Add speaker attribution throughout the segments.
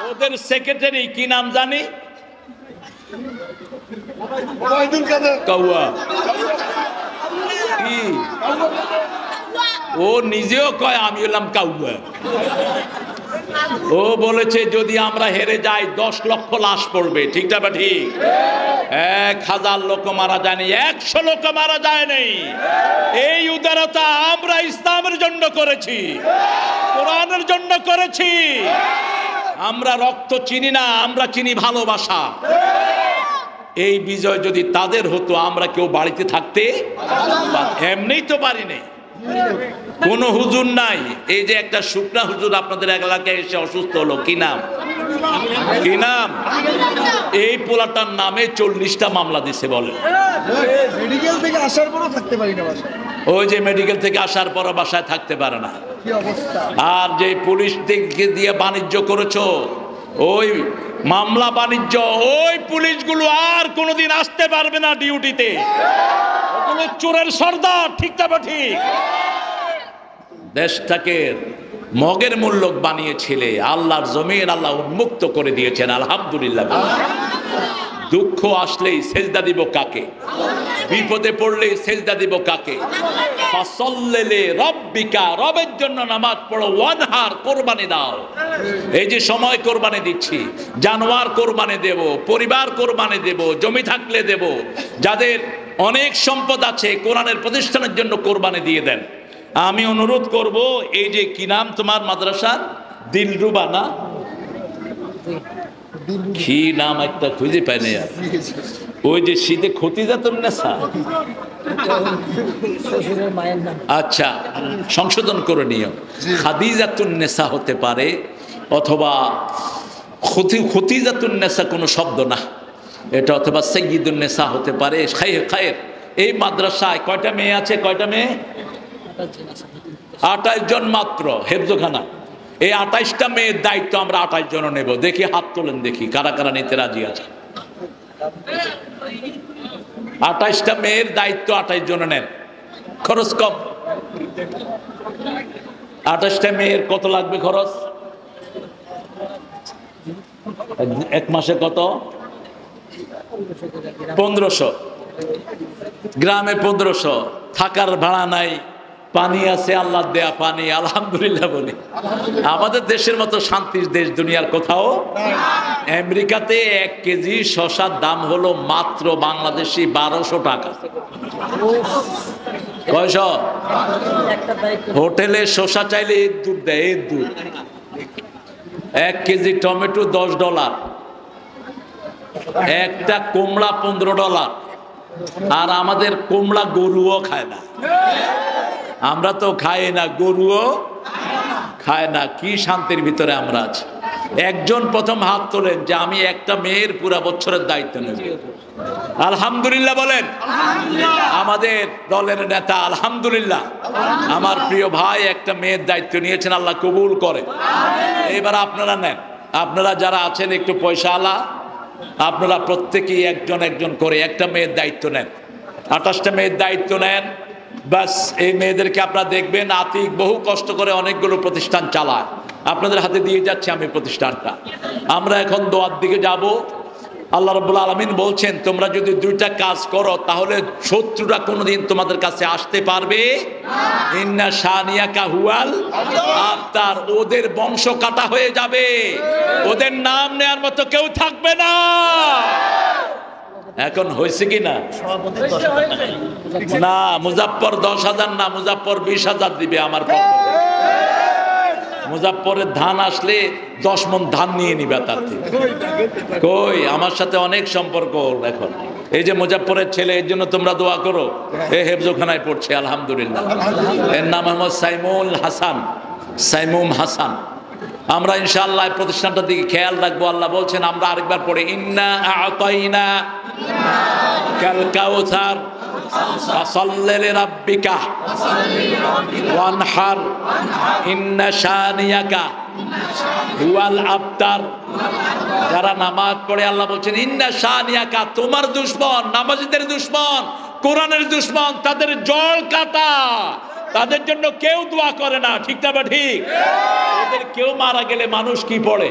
Speaker 1: ওদের সেক্রেটারি কি নাম জানি, কাউয়া কি, ও নিজেও কয় আমি হলাম কাউয়া। ও বলেছে যদি আমরা হেরে যাই 10 লক্ষ লাশ পড়বে। ঠিক না বা ঠিক? 1000 লোক মারা যায়নি, 100 লোক মারা যায়নি। এই উদারতা আমরা ইসলামের জন্য করেছি, কোরআনের জন্য করেছি। আমরা রক্ত চিনি না, আমরা চিনি ভালোবাসা। এই বিজয় যদি তাদের হতো আমরা কেউ বাড়িতে থাকতে এমনিই তো পারিনি। কোন হুজুর নাই। এই যে একটা শুকনা হুজুর আপনাদের এলাকায় এসে অসুস্থ হলো, কি নাম, কি নাম? এই পোলাটার নামে 40টা মামলা দিছে। বলে
Speaker 2: মেডিকেল থেকে আসার পরও থাকতে পারি না বাসায়।
Speaker 1: ওই যে মেডিকেল থেকে আসার পর বাসায় থাকতে পারে না। আর যে পুলিশ দিয়ে বাণিজ্য করেছো, ওই মামলা বাণিজ্য, ওই পুলিশগুলো আর কোনোদিন আসতে পারবে না ডিউটিতে। ওগুলো চোরের সর্দার। ঠিক না বা ঠিক? দেশটাকে মগের মূল্য বানিয়েছিলে, আল্লাহর জমিন আল্লাহ উন্মুক্ত করে দিয়েছেন। আলহামদুলিল্লাহ। দুঃখ আসলেই সেজদা দিব কাকে? বিপদে পড়লেই সেজদা দিব কাকে? ফাসাল্লি রাব্বিকা, রবের জন্য নামাজ পড়ো। ওয়ানহার, কোরবানি দাও। এই যে সময় কোরবানি দিচ্ছি, জানোয়ার কোরবানি দেব, পরিবার কোরবানি দেব, জমি থাকলে দেব। যাদের অনেক সম্পদ আছে কোরআনের প্রতিষ্ঠানের জন্য কোরবানি দিয়ে দেন। আমি অনুরোধ করব, এই যে কি নাম তোমার মাদ্রাসার? দিলরুবা না, কি নাম একটা খুঁজে পাই না। ওই যে শীতে খতিজাতুন্নেসা, আচ্ছা সংশোধন করে নিও। খাদিজাতুন্নেসা হতে পারে, অথবা খতিজাতুন্নেসা কোনো শব্দ না এটা, অথবা সাইয়্যিদুন্নেসা হতে পারে। খায়ের। এই মাদ্রাসায় কয়টা মেয়ে আছে? কয়টা মেয়ে? 28 জন মাত্র হেফজখানা। এই 28টা মেয়ের দায়িত্ব আমরা 28 জন নেব। দেখি হাত তোলেন, দেখি কারা কারা নিতে রাজি আছে। 28টা মেয়ের দায়িত্ব 28 জন নেন। খরচ কম। 28টা মেয়ের কত লাগবে খরচ? এক মাসে কত? 1500। গ্রামে 1500। থাকার ভাড়া নাই, পানি আছে আল্লাহ দেয়া পানি। আলহামদুলিল্লাহ বলি। আমাদের দেশের মতো শান্তির দেশ দুনিয়ার কোথাও। আমেরিকাতে 1 কেজি শসার দাম হলো মাত্র বাংলাদেশি 1200 টাকা। কয়শো? হোটেলে শসা চাইলে এর দুধ দেয়, এর দুধ। 1 কেজি টমেটো $10। একটা কুমড়া $15। আর আমাদের কুমড়া গরুও খায় না। আমরা তো খাই না, গরুও খায় না। কি শান্তির ভিতরে আমরা আছি। একজন প্রথম হাত তোলেন যে আমি একটা মেয়ের পুরা বছরের দায়িত্ব নেব। আলহামদুলিল্লাহ বলেন। আমাদের দলের নেতা আলহামদুলিল্লাহ, আমার প্রিয় ভাই একটা মেয়ের দায়িত্ব নিয়েছেন, আল্লাহ কবুল করে। এবার আপনারা নেন। আপনারা যারা আছেন একটু পয়সা আলা, আপনারা প্রত্যেকেই একজন একজন করে একটা মেয়ের দায়িত্ব নেন। 28টা মেয়ের দায়িত্ব নেন। বাস এই মেয়েদেরকে আপনারা দেখবেন। আতিক বহু কষ্ট করে অনেকগুলো প্রতিষ্ঠান চালায়, আপনাদের হাতে দিয়ে যাচ্ছে আমি প্রতিষ্ঠানটা। আমরা এখন দোয়ার দিকে যাব। আল্লাহ রাব্বুল আলামিন বলছেন তোমরা যদি 2টা কাজ করো তাহলে শত্রুরা কোনোদিন তোমাদের কাছে আসতে পারবে না। ইন্না শানিয়াকা হুয়াল আবতার। ওদের বংশ কাটা হয়ে যাবে, ওদের নাম নেয়ার মতো কেউ থাকবে না। এখন হয়েছে কি না? না, মুজাফফর 10,000 না, মুজাফফর 20,000 দিবে আমার পক্ষ থেকে। মুজাফফরের ধান আসলে 10 মণ ধান নিয়ে নিবে তার থেকে। কই, আমার সাথে অনেক সম্পর্ক এখন। এই যে মুজাফফরের ছেলে, এর জন্য তোমরা দোয়া করো। এ হেফজখানায় পড়ছে আলহামদুলিল্লাহ। এর নাম মোহাম্মদ সাইমুম হাসান। আমরা ইনশাআল্লাহ প্রতিষ্ঠানটার দিকে খেয়াল রাখবো। আল্লাহ বলছেন, আমরা আরেকবার পড়ে, ইন্না আ'তাইনা কাল কাউসার ফাসাল্লি লিরাব্বিকা ওয়ানহার ইন্না শানিয়াকা হুয়াল আবতার। যারা নামাজ পড়ে আল্লাহ বলছেন ইন্না শানিয়াকা, তোমার দুশমন, নামাজীদের দুশমন, কোরআনের দুশমন, তাদের জল কাটা। তাদের জন্য কেউ দোয়া করে না। ঠিক না বা ঠিক? ওদের কেউ মারা গেলে মানুষ কি পড়ে?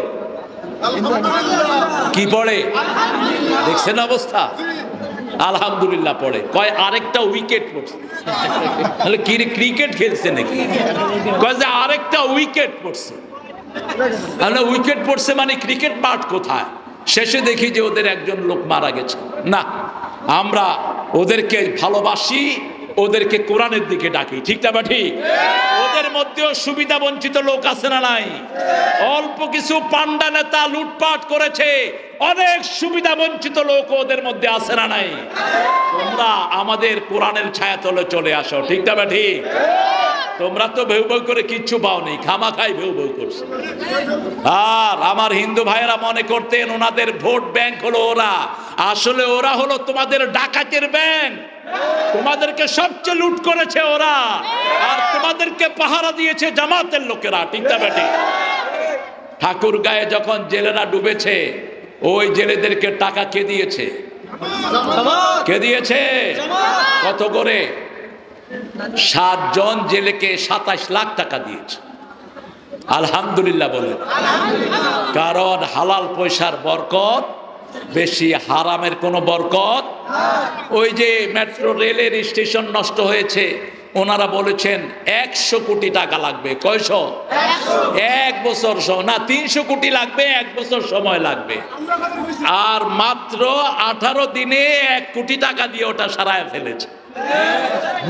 Speaker 1: কি পড়ে? দেখছেন অবস্থা? আলহামদুলিল্লাহ পড়ে। কয় আরেকটা উইকেট পড়ছে। তাহলে কি ক্রিকেট খেলছে নাকি? কয় যে আরেকটা উইকেট পড়ছে। তাহলে উইকেট পড়ছে মানে ক্রিকেট মাঠ কোথায়? শেষে দেখি যে ওদের একজন লোক মারা গেছে। না, আমরা ওদেরকে ভালোবাসি, ওদেরকে কোরআনের দিকে ডাকি, ঠিক না ঠিক? ওদের মধ্যেও সুবিধা বঞ্চিত লোক আছে না নাই? অল্প কিছু পান্ডা নেতা লুটপাট করেছে, অনেক সুবিধা বঞ্চিত লোক ওদের মধ্যে আছে না নাই? তোমরা আমাদের কোরআনের ছায়াতলে চলে আসো, ঠিক না ঠিক? তোমরা তো ভেউ ভেউ করে কিচ্ছু পাওনি, খামাখাই ভেউ ভেউ করছে। আর আমার হিন্দু ভাইয়েরা মনে করতেন ওনাদের ভোট ব্যাংক হলো ওরা। আসলে ওরা হলো তোমাদের ডাকাতের ব্যাংক। তোমাদেরকে সবচেয়ে লুট করেছে ওরা, আর তোমাদেরকে পাহারা দিয়েছে জামাতের লোকেরা, ঠিক না বেটি? ঠাকুর গায়ে যখন জেলেরা ডুবেছে, ওই জেলেদেরকে টাকা কে দিয়েছে? কে দিয়েছে? কত করে? 7 জন জেলেকে 27 লাখ টাকা দিয়েছে। আলহামদুলিল্লাহ বলেন। কারণ হালাল পয়সার বরকত বেশি, হারামের কোনো বরকত। ওই যে মেট্রো রেলের স্টেশন নষ্ট হয়েছে, ওনারা বলেছেন 100 কোটি টাকা লাগবে। কয়শো? 1 বছর না, 300 কোটি লাগবে, 1 বছর সময় লাগবে। আর মাত্র 18 দিনে 1 কোটি টাকা দিয়ে ওটা সারায় ফেলেছে।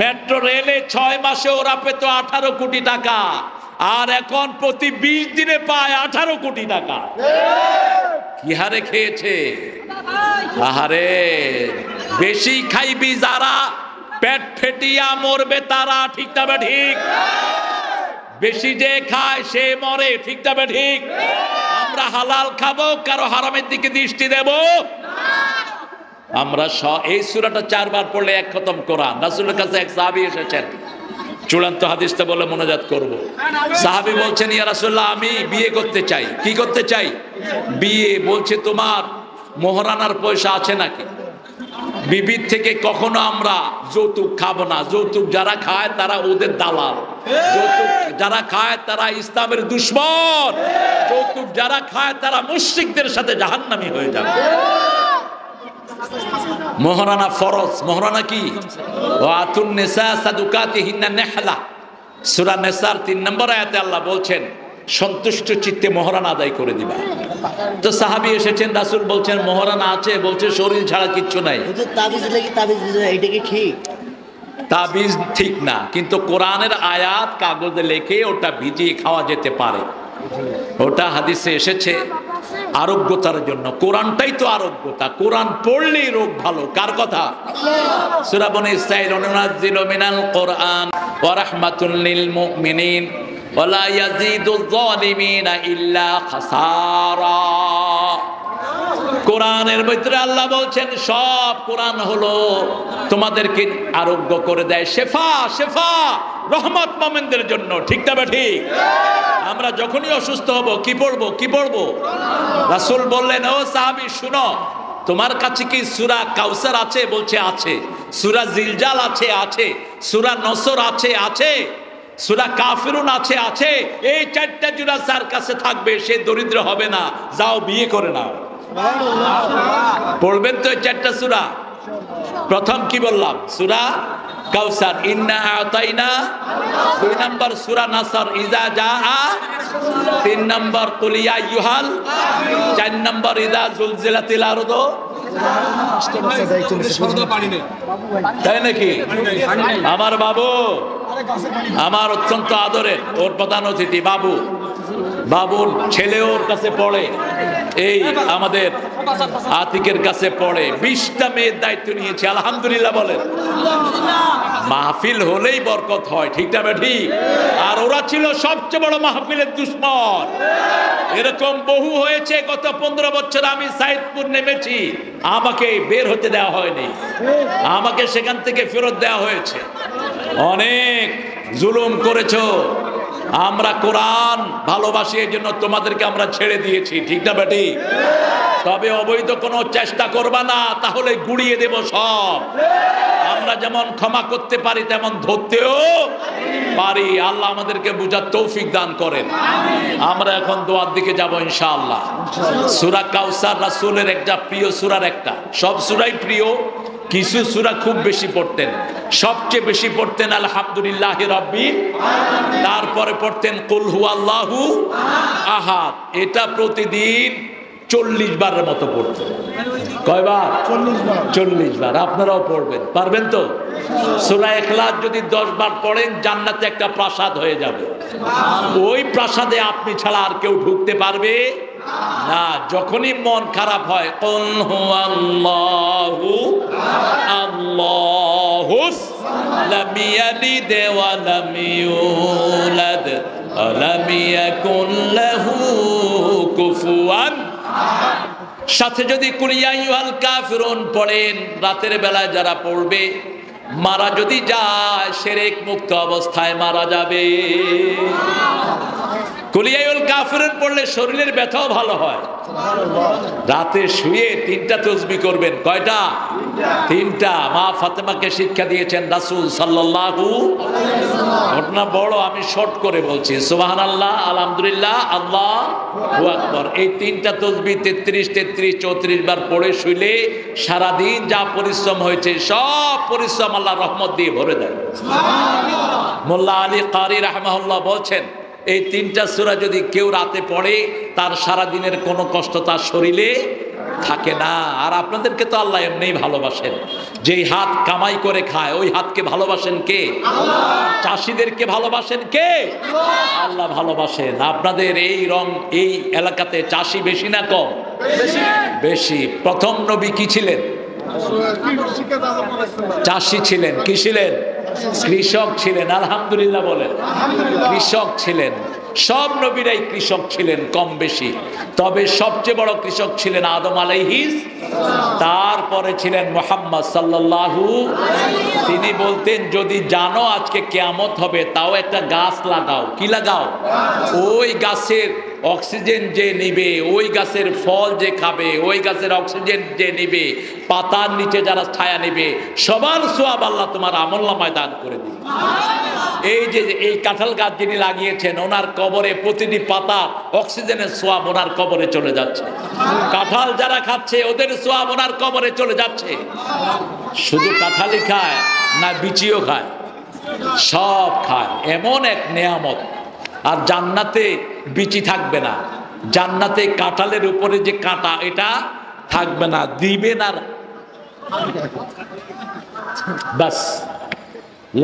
Speaker 1: মেট্রো রেলে 6 মাসে ওরা পেত 18 কোটি টাকা, আর এখন প্রতি 20 দিনে পায় 18 কোটি টাকা। কি হারে খেয়েছে! আহারে, বেশি খাইবি যারা, পেট ফেটিয়া মরবে তারা, ঠিক না ঠিক? বেশি যে খায় সে মরে, ঠিক না ঠিক? আমরা হালাল খাবো, কারো হারামের দিকে দৃষ্টি দেব? আমরা এই সূরাটা 4 বার পড়লে 1 খতম কোরআন। রাসূলের কাছে এক সাহাবী এসেছেন, চূড়ান্ত হাদিসটা বলে মোনাজাত করব। সাহাবী বলছেন, ইয়া রাসূলুল্লাহ, আমি বিয়ে করতে চাই। কি করতে চাই? বিয়ে। বলছে, তোমার মোহরানার পয়সা আছে নাকি? বিবির থেকে কখনো আমরা যৌতুক খাবো না। যৌতুক যারা খায় তারা ওদের দালাল। যৌতুক যারা খায় তারা ইসলামের দুশমন। যৌতুক যারা খায় তারা মুশরিকদের সাথে জাহান্নামী হয়ে যাবে। মোহরানা ফরজ। মোহরানা কি? ওয়াতুন নিসা সাদুকাতিহিন্না নিহলা। সূরা নিসার 3 নম্বর আয়াতে আল্লাহ বলছেন, সন্তুষ্ট চিত্তে মোহরানা আদায় করে দিবা। তো সাহাবী এসেছেন, রাসূল বলছেন মোহরানা আছে। বলছে শরীর ছাড়া কিচ্ছু নাই।
Speaker 3: তাবিজ লাগি, তাবিজ এটা কি ঠিক?
Speaker 1: তাবিজ ঠিক না, কিন্তু কোরআনের আয়াত কাগজে লিখে ওটা ভিজিয়ে খাওয়া যেতে পারে। ওটা হাদিসে এসেছে আরোগ্যতার জন্য। কোরআনটাই তো আরোগ্যতা। কোরআন পড়লেই রোগ ভালো। কার কথা? সূরা বনী ইসরাঈল, ওয়ানুনাজ্জিলু মিনাল কোরআন ওয়া রাহমাতুল লিল মুমিনিন ওয়া লা ইয়াজিদুয যালিমিনা ইল্লা খাসারা। কোরআনের ভিতরে আল্লাহ বলছেন সব কোরআন হলো তোমাদেরকে আরোগ্য করে দেয়, শেফা, শেফা, রহমত মুমিনদের জন্য, ঠিক না ঠিক? আমরা যখনই অসুস্থ হব কি পড়বো? কি পড়বো? রাসূল বললেন, ও সাহাবী শুনো, তোমার কাছে কি সূরা কাউসার আছে? বলছে আছে। সূরা জিলজাল আছে? আছে। সূরা নসর আছে? আছে। সূরা কাফিরুন আছে? আছে। এই 4টা সূরা যার কাছে থাকবে সে দরিদ্র হবে না। যাও বিয়ে করে নাও। পড়বেন তো এই 4টা সূরা? প্রথম কি বললাম? সূরা কাউসার, ইন্না আতাইনা। 2 নম্বর সূরা নাসর, ইজা জাআ। 3 নম্বর কুল ইয়া আইয়ুহাল। 4 নম্বর ইজা জুলজিলাতিল আরদু। তাই নাকি? আমার বাবু, আমার অত্যন্ত আদরের, ওর প্রধান অতিথি বাবু, বাবুর ছেলে ওর কাছে পড়ে, এই আমাদের আতিকের কাছে পড়ে। 20টা মেয়ের দায়িত্ব নিয়েছে। আলহামদুলিল্লাহ বলেন। মাহফিল হলেই বরকত হয়, ঠিক না ঠিক? আর ওরা ছিল সবচেয়ে বড় মাহফিলের দুশমন। এরকম বহু হয়েছে। গত 15 বছর আমি সাইদপুর নেমেছি, আমাকে বের হতে দেওয়া হয়নি, আমাকে সেখান থেকে ফেরত দেওয়া হয়েছে। অনেক জুলুম করেছো। আমরা কোরআন ভালোবাসি, এই জন্য তোমাদেরকে আমরা ছেড়ে দিয়েছি, ঠিক না বেটি? তবে অবৈধ কোনো চেষ্টা করবা না, তাহলে গুড়িয়ে দেব সব। আমরা যেমন ক্ষমা করতে পারি তেমন ধরতেও পারি। আল্লাহ আমাদেরকে বুঝার তৌফিক দান করেন। আমরা এখন দোয়ার দিকে যাব ইনশাআল্লাহ। সূরা কাউসার রাসূলের একটা প্রিয় সূরার একটা, সব সূরাই প্রিয়, কিছু সূরা খুব বেশি পড়তেন। সবচেয়ে বেশি পড়তেন আলহামদুলিল্লাহি রাব্বিল, তারপরে পড়তেন কুল হুয়াল্লাহু আহাদ। এটা প্রতিদিন 40 বারের মতো পড়তেন। কয়বার? 40 বার। আপনারাও পড়বেন, পারবেন তো? সূরা ইখলাস যদি 10 বার পড়েন জান্নাতে একটা প্রাসাদ হয়ে যাবে। ওই প্রাসাদে আপনি ছাড়া আর কেউ ঢুকতে পারবে না। যখনই মন খারাপ হয় কুল হুয়াল্লাহু আল্লাহুস লাম ইয়ালিদ ওয়া লাম ইউলাদ ওয়া লাম ইয়াকুল লাহু কুফুয়ান, সাথে যদি কুল ইয়া আইয়ুহাল কাফিরুন পড়েন, রাতের বেলায় যারা পড়বে মারা যদি যায় শিরক মুক্ত অবস্থায় মারা যাবে। কুল ইয়া আইয়ুহাল কাফিরুন পড়লে শরীরের ব্যথাও ভালো হয়। রাতে শুয়ে 3টা তাসবিহ করবেন। কয়টা? 3টা। মা ফাতেমাকে শিক্ষা দিয়েছেন রাসূল সাল্লাল্লাহু আলাইহি ওয়াসাল্লাম। ঘটনা বড়, আমি শর্ট করে বলছি। সুবহানাল্লাহ, আলহামদুলিল্লাহ, আল্লাহু আকবার। এই 3টা তাসবিহ 33 33 34 বার পড়ে শুইলে সারাদিন যা পরিশ্রম হয়েছে সব পরিশ্রম আল্লাহ রহমত দিয়ে ভরে দেয়। সুবহানাল্লাহ। মোল্লা আলী কারি রাহমাহুল্লাহ বলছেন, এই 3টা সূরা যদি কেউ রাতে পড়ে তার সারা দিনের কোনো কষ্ট তার শরীরে থাকে না। আর আপনাদেরকে তো আল্লাহ এমনিই ভালোবাসেন। যেই হাত কামাই করে খায় ওই হাতকে ভালোবাসেন কে? আল্লাহ। চাষিদেরকে ভালোবাসেন কে? আল্লাহ ভালোবাসেন। আপনাদের এই এলাকাতে চাষি বেশি না কম? বেশি। প্রথম নবী কি ছিলেন? চাষি ছিলেন। কি ছিলেন? কৃষক ছিলেন। আলহামদুলিল্লাহ বলেন। কৃষক ছিলেন। সব নবীরাই কৃষক ছিলেন কম বেশি, তবে সবচেয়ে বড় কৃষক ছিলেন আদম আলাইহিস, তারপরে ছিলেন মুহাম্মদ সাল্লাল্লাহু। তিনি বলতেন, যদি জানো আজকে কিয়ামত হবে তাও একটা গাছ লাগাও। কি লাগাও? ওই গাছের অক্সিজেন যে নিবে, ওই গাছের ফল যে খাবে, ওই গাছের অক্সিজেন যে নিবে, পাতার নিচে যারা ছায়া নেবে, সবার সওয়াব আল্লাহ তোমার আমলনামায় দান করে দিবে। এই যে এই কাঁঠাল গাছ যিনি লাগিয়েছেন, ওনার কবরে প্রতিটি পাতা অক্সিজেনের সওয়াব ওনার কবরে চলে যাচ্ছে। কাঁঠাল যারা খাচ্ছে ওদের সওয়াব ওনার কবরে চলে যাচ্ছে। শুধু কাঁঠালই খায় না, বিচিও খায়, সব খায়। এমন এক নেয়ামত। আর জান্নাতে বিচি থাকবে না, জান্নাতে কাঁঠালের উপরে যে কাঁটা এটা থাকবে না, দিবেন আর বাস।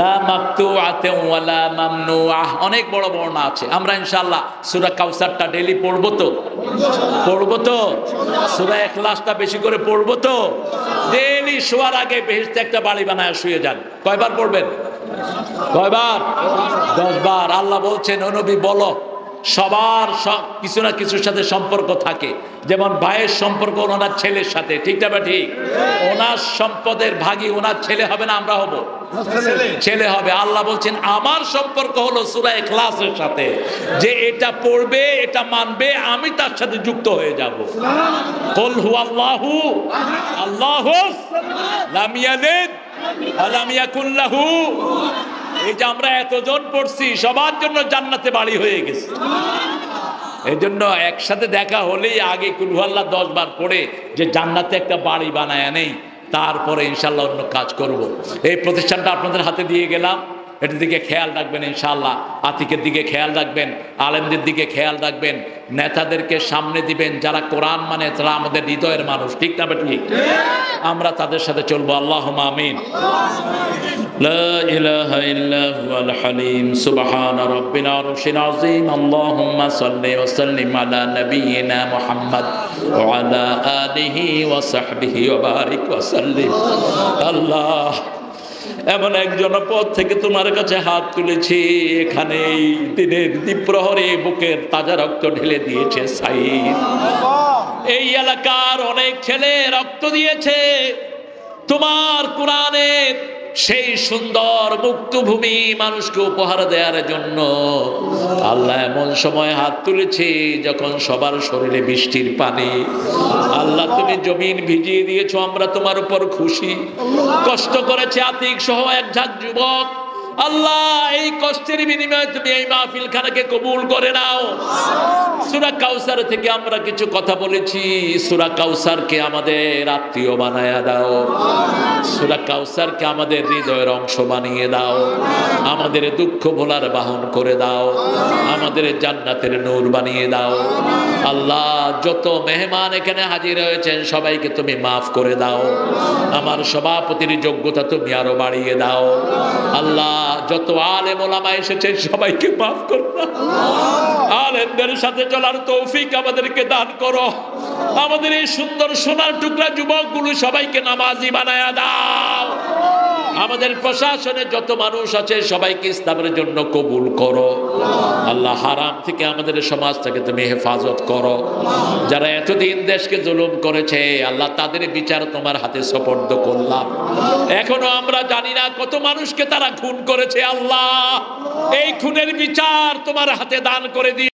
Speaker 1: লা মাকতুআতিন ওয়ালা মামনুআহ। অনেক বড় বর্ণনা আছে। আমরা ইনশাআল্লাহ সূরা কাউসারটা ডেইলি পড়ব তো? পড়ব তো? সূরা ইখলাসটা বেশি করে পড়ব তো? ডেইলি শোয়ার আগে বেহেশতে একটা বাড়ি বানায় শুয়ে যান। কয়বার পড়বেন? কয়বার? 10 বার। আল্লাহ বলছেন, ও নবী বলো, সবার কিছু না কিছুর সাথে সম্পর্ক থাকে। যেমন ভাইয়ের সম্পর্ক ওনার ছেলের সাথে, ঠিক না? ঠিক। ওনার সম্পদের ভাগী ওনার ছেলে হবে না আমরা হব? ছেলে হবে। আল্লাহ বলছেন, আমার সম্পর্ক হলো সূরা ইখলাসের সাথে, যে এটা পড়বে, এটা মানবে, আমি তার সাথে যুক্ত হয়ে যাব। কুল হুয়াল্লাহু আল্লাহুস লাম ইয়ালিদ ওয়া লাম ইয়াকুল লাহু। এই যে আমরা এতজন পড়ছি, সবার জন্য জান্নাতে বাড়ি হয়ে গেছে। এই জন্য একসাথে দেখা হলেই আগে কুল হুয়াল্লাহ 10 বার পড়ে যে জান্নাতে একটা বাড়ি বানায় নেই, তারপরে ইনশাআল্লাহ অন্য কাজ করব। এই প্রতিষ্ঠানটা আপনাদের হাতে দিয়ে গেলাম, এটার দিকে খেয়াল রাখবেন ইনশাআল্লাহ। আতিকের দিকে খেয়াল রাখবেন, আলেমদের দিকে খেয়াল রাখবেন, নেতাদেরকে সামনে দিবেন। যারা কোরআন মানে তারা আমাদের হৃদয়ের মানুষ, ঠিক না? ঠিক। আমরা তাদের সাথে চলবো। আল্লাহুম্মা আমিন। লা ইলাহা ইল্লা হুয়াল হালিম। সুবহানা রাব্বিল আরশিল আযীম। আল্লাহুম্মা সাল্লি ওয়া সাল্লিম আলা নাবিয়িনা মুহাম্মদ ওয়া আলা আলিহি ওয়া সাহবিহি ওয়া বারিক ওয়া সাল্লিম। আল্লাহ, এমন এক জনপদ থেকে তোমার কাছে হাত তুলেছি, এখানে এই দিনের দ্বীপ্রহরে বুকের তাজা রক্ত ঢেলে দিয়েছে সাইদ। এই এলাকার অনেক ছেলে রক্ত দিয়েছে তোমার কোরআনের সেই সুন্দর মুক্তভূমি মানুষকে উপহার দেওয়ার জন্য আল্লাহ এমন সময় হাত তুলেছে যখন সবার শরীরে বৃষ্টির পানি। আল্লাহ তুমি জমিন ভিজিয়ে দিয়েছো, আমরা তোমার উপর খুশি। কষ্ট করেছে আতিক সহ এক ঝাঁক যুবক, আল্লাহ এই কষ্টের বিনিময়ে তুমি এই মাহফিল খানাকে কবুল করে নাও। সূরা কাউসার থেকে আমরা কিছু কথা বলেছি, সূরা কাউসারকে আমাদের আত্মীয় বানায়া দাও, সূরা কাউসারকে আমাদের হৃদয়ের অংশ বানিয়ে দাও, আমাদের দুঃখ ভোলার বাহন করে দাও, আমাদের জান্নাতের নূর বানিয়ে দাও। আল্লাহ যত মেহমান এখানে হাজির হয়েছেন সবাইকে তুমি মাফ করে দাও, আমার সভাপতির যোগ্যতা তুমি আরো বাড়িয়ে দাও। আল্লাহ যত আলেম ওলামা এসেছেন সবাইকে মাফ করো, আলেমদের সাথে চলার তৌফিক আমাদেরকে দান করো। আমাদের এই সুন্দর সোনার টুকরা যুবকগুলো সবাইকে নামাজি বানায়া দাও। আমাদের প্রশাসনে যত মানুষ আছে সবাইকে ইসলামের জন্য কবুল করো। আল্লাহ হারাম থেকে আমাদের সমাজটাকে তুমি হেফাজত করো। যারা এতদিন দেশকে জুলুম করেছে আল্লাহ তাদের বিচার তোমার হাতে সুপর্দ করলাম। এখনো আমরা জানি না কত মানুষকে তারা খুন করেছে। আল্লাহ এই খুনের বিচার তোমার হাতে দান করে দিও।